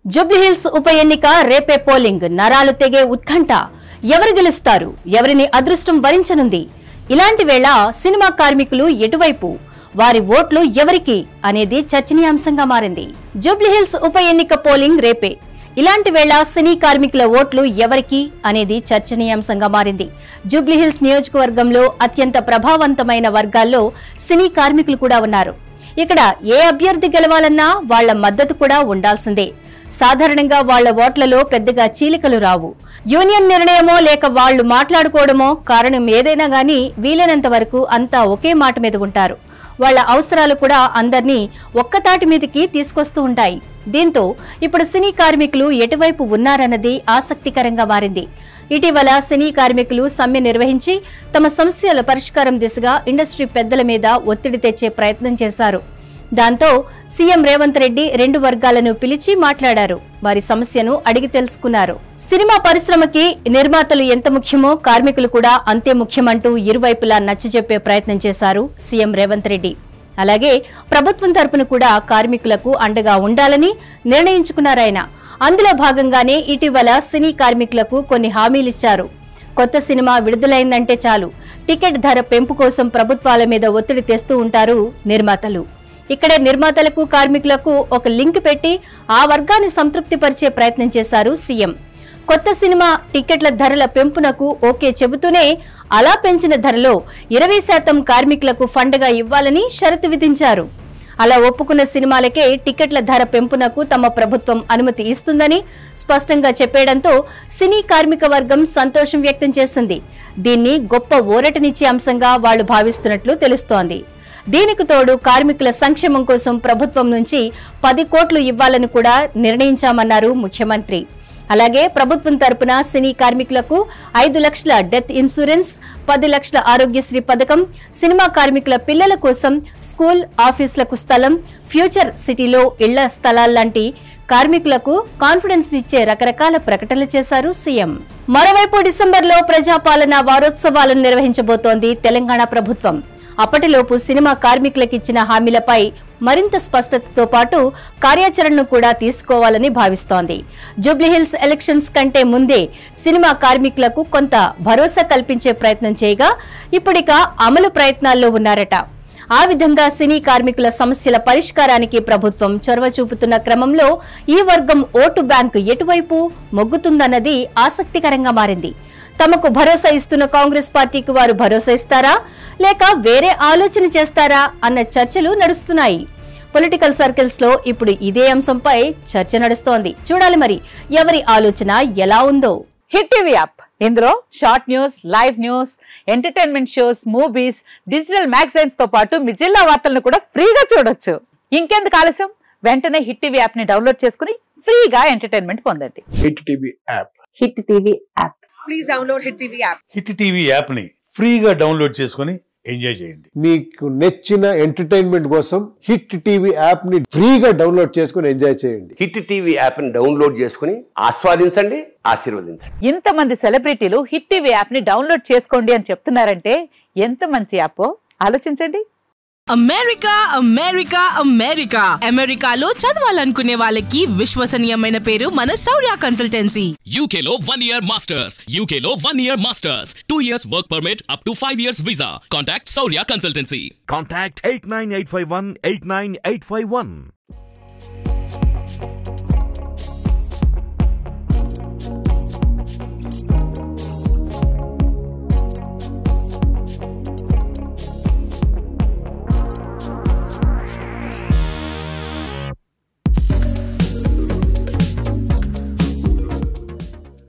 జూబ్లీహిల్స్ ఉప ఎన్నిక రేపే పోలింగ్ నరాలు తెగే ఉత్కంఠ ఎవరు గెలుస్తారు ఎవరిని అదృష్టం వరించనుంది ఇలాంటి వేళ సినిమా కార్మికులు ఎటువైపు వారి ఓట్లు ఎవరికి అనేది చర్చనీయాంశంగా మారింది జూబ్లీహిల్స్ ఉప ఎన్నిక పోలింగ్ రేపే ఇలాంటి వేళ సినీ కార్మికుల ఓట్లు ఎవరికి అనేది చర్చనీయాంశంగా మారింది జూబ్లీహిల్స్ నియోజకవర్గంలో అత్యంత ప్రభావవంతమైన వర్గాల్లో సినీ కార్మికులు కూడా ఉన్నారు ఇక్కడ ఏ అభ్యర్థి గెలవాలన్నా వాళ్ల మద్దతు కూడా ఉండాల్సిందే సాధారణంగా వాళ్ల ఓట్లలో పెద్దగా చీలికలు రావు యూనియన్ నిర్ణయమో లేక వాళ్లు మాట్లాడుకోవడమో కారణం ఏదైనా గానీ వీలైనంత వరకు అంతా ఒకే మాట మీద ఉంటారు వాళ్ల అవసరాలు కూడా అందర్నీ ఒక్కతాటి మీదకి తీసుకొస్తూ ఉంటాయి దీంతో ఇప్పుడు సినీ కార్మికులు ఎటువైపు ఉన్నారన్నది ఆసక్తికరంగా మారింది ఇటీవల సినీ కార్మికులు సమ్మె నిర్వహించి తమ సమస్యల పరిష్కారం దిశగా ఇండస్ట్రీ పెద్దల మీద ఒత్తిడి తెచ్చే ప్రయత్నం చేశారు దాంతో సీఎం రేవంత్ రెడ్డి రెండు వర్గాలను పిలిచి మాట్లాడారు వారి సమస్యను అడిగి తెలుసుకున్నారు సినిమా పరిశ్రమకి నిర్మాతలు ఎంత ముఖ్యమో కార్మికులు కూడా అంతే ముఖ్యమంటూ ఇరువైపులా నచ్చజెప్పే ప్రయత్నం చేశారు సీఎం రేవంత్ రెడ్డి అలాగే ప్రభుత్వం తరపున కూడా కార్మికులకు అండగా ఉండాలని నిర్ణయించుకున్నారాయన అందులో భాగంగానే ఇటీవల సినీ కార్మికులకు కొన్ని హామీలిచ్చారు కొత్త సినిమా విడుదలైందంటే చాలు టికెట్ ధర పెంపు కోసం ప్రభుత్వాల మీద ఒత్తిడి తెస్తూ ఉంటారు నిర్మాతలు ఇక్కడే నిర్మాతలకు కార్మికులకు ఒక లింక్ పెట్టి ఆ వర్గాన్ని సంతృప్తిపరిచే ప్రయత్నం చేశారు సీఎం కొత్త సినిమా టికెట్ల ధరల పెంపునకు ఓకే చెబుతూనే అలా పెంచిన ధరలో 20% కార్మికులకు ఫండ్గా ఇవ్వాలని షరతు విధించారు అలా ఒప్పుకున్న సినిమాలకే టికెట్ల ధర పెంపునకు తమ ప్రభుత్వం అనుమతి ఇస్తుందని స్పష్టంగా చెప్పేయడంతో సినీ కార్మిక వర్గం సంతోషం వ్యక్తం చేసింది దీన్ని గొప్ప ఊరటనిచ్చే అంశంగా వాళ్లు భావిస్తున్నట్లు తెలుస్తోంది దీనికి తోడు కార్మికుల సంక్షేమం కోసం ప్రభుత్వం నుంచి 10 కోట్లు ఇవ్వాలని కూడా నిర్ణయించామన్నారు ముఖ్యమంత్రి అలాగే ప్రభుత్వం తరపున సినీ కార్మికులకు 5 లక్షల డెత్ ఇన్సూరెన్స్ 10 లక్షల ఆరోగ్యశ్రీ పథకం సినిమా కార్మికుల పిల్లల కోసం స్కూల్ ఆఫీసులకు స్థలం ఫ్యూచర్ సిటీలో ఇళ్ల స్థలాల్లాంటి కార్మికులకు కాన్ఫిడెన్స్ ఇచ్చే రకరకాల ప్రకటనలు చేశారు సీఎం మరోవైపు డిసెంబర్లో ప్రజాపాలన వారోత్సవాలను నిర్వహించబోతోంది తెలంగాణ ప్రభుత్వం అప్పటిలోపు సినిమా కార్మికులకిచ్చిన హామీలపై మరింత స్పష్టతతో పాటు కార్యాచరణను కూడా తీసుకోవాలని భావిస్తోంది జూబ్లీహిల్స్ ఎలక్షన్స్ కంటే ముందే సినిమా కార్మికులకు కొంత భరోసా కల్పించే ప్రయత్నం చేయగా ఇప్పుడిక అమలు ప్రయత్నాల్లో ఉన్నారట ఆ విధంగా సినీ కార్మికుల సమస్యల పరిష్కారానికి ప్రభుత్వం చొరవ చూపుతున్న క్రమంలో ఈ వర్గం ఓటు బ్యాంకు ఎటువైపు మొగ్గుతుందన్నది ఆసక్తికరంగా మారింది తమకు భరోసా ఇస్తున్న కాంగ్రెస్ పార్టీకి వారు భరోసా ఇస్తారా లేక వేరే ఆలోచన చేస్తారా అన్న చర్చలు నడుస్తున్నాయి పొలిటికల్ సర్కిల్స్ లో ఇప్పుడు ఇదే అంశంపై చర్చ నడుస్తోంది చూడాలి మరి ఎవరి ఆలోచన ఎలా ఉందో హిట్ టీవీ యాప్ ఇందులో short news live news entertainment shows movies digital magazines తో పాటు మీ జిల్లా వార్తలను కూడా ఫ్రీగా చూడొచ్చు ఇంకెందుకు ఆలస్యం వెంటనే హిట్ టీవీ యాప్ ని డౌన్లోడ్ చేసుకుని ఫ్రీగా ఎంటర్టైన్మెంట్ పొందండి hit TV app hit TV app please download hit TV app hit TV app ని ఫ్రీగా డౌన్లోడ్ చేసుకుని ఎంజాయ్ చేయండి మీకు నచ్చిన ఎంటర్టైన్మెంట్ కోసం హిట్ టీవీ యాప్ ని ఫ్రీగా డౌన్లోడ్ చేసుకుని ఎంజాయ్ చేయండి హిట్ టీవీ యాప్ ని డౌన్లోడ్ చేసుకుని ఆస్వాదించండి ఆశీర్వదించండి ఇంతమంది సెలబ్రిటీలు హిట్ టీవీ యాప్ ని డౌన్లోడ్ చేసుకోండి అని చెప్తున్నారంటే ఎంత మంచి యాప్ ఆలోచించండి అమెరికా అమెరికా అమెరికా అమెరికాలో చదవాలనుకునే వాళ్ళకి విశ్వసనీయమైన పేరు మన శౌర్య కన్సల్టెన్సీ UK లో 1 year masters UK లో 1 year masters 2 years work permit up to 5 years visa contact Saurya Consultancy contact 89851 89851